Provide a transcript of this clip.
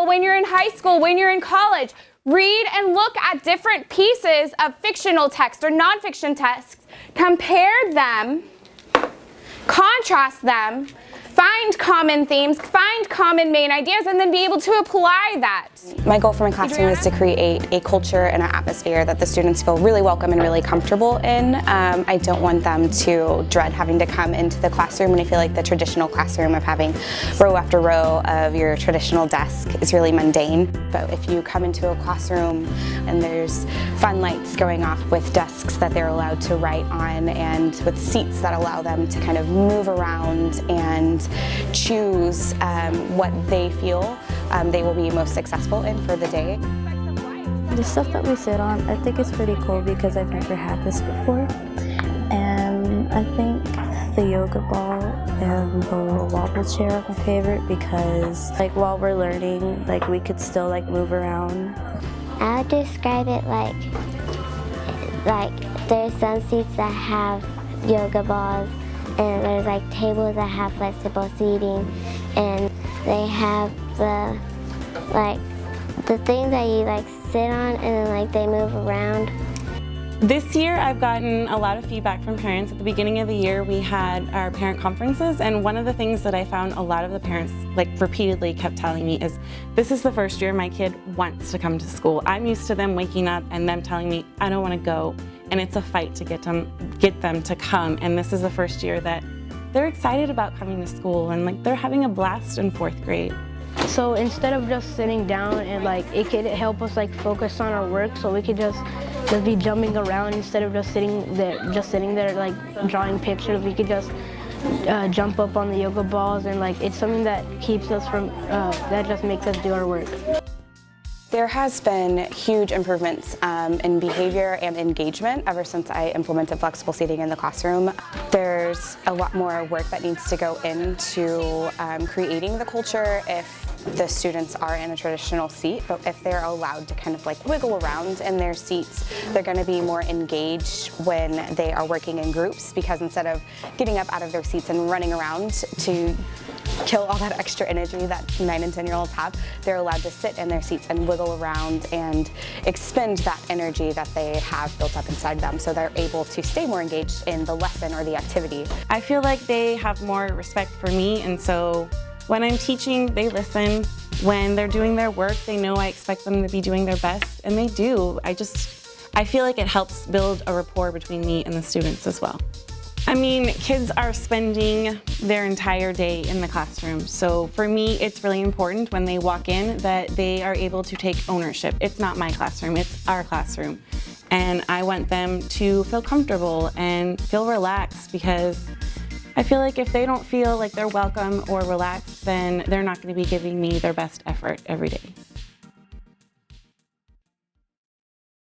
school, when you're in high school, when you're in college. Read and look at different pieces of fictional text or nonfiction text, compare them, contrast them, find common themes, find common main ideas, and then be able to apply that. My goal for my classroom is to create a culture and an atmosphere that the students feel really welcome and really comfortable in. I don't want them to dread having to come into the classroom, and I feel like the traditional classroom of having row after row of your traditional desk is really mundane. But if you come into a classroom and there's fun lights going off with desks that they're allowed to write on and with seats that allow them to kind of move around and choose what they feel they will be most successful in for the day. The stuff that we sit on, I think it's pretty cool because I've never had this before. And I think the yoga ball and the wobble chair are my favorite because while we're learning, we could still move around. I would describe it like there's some seats that have yoga balls, and there's tables that have flexible seating, and they have the things that you sit on, and then they move around. This year I've gotten a lot of feedback from parents. At the beginning of the year we had our parent conferences, and one of the things that I found a lot of the parents repeatedly kept telling me is, this is the first year my kid wants to come to school. I'm used to them waking up and them telling me I don't want to go, and it's a fight to get them to come, and this is the first year that they're excited about coming to school, and they're having a blast in 4th grade. So instead of just sitting down, and it could help us focus on our work, so we could just be jumping around instead of just sitting there drawing pictures. We could just jump up on the yoga balls, and it's something that keeps us from that just makes us do our work. There has been huge improvements in behavior and engagement ever since I implemented flexible seating in the classroom. There's a lot more work that needs to go into creating the culture if the students are in a traditional seat, but if they're allowed to kind of wiggle around in their seats, they're going to be more engaged when they are working in groups, because instead of getting up out of their seats and running around to kill all that extra energy that 9 and 10-year-olds have, they're allowed to sit in their seats and wiggle around and expend that energy that they have built up inside them, so they're able to stay more engaged in the lesson or the activity. I feel like they have more respect for me, and so when I'm teaching, they listen. When they're doing their work, they know I expect them to be doing their best, and they do. I feel like it helps build a rapport between me and the students as well. I mean, kids are spending their entire day in the classroom, so for me it's really important when they walk in that they are able to take ownership. It's not my classroom, it's our classroom. And I want them to feel comfortable and feel relaxed, because I feel like if they don't feel like they're welcome or relaxed, then they're not going to be giving me their best effort every day.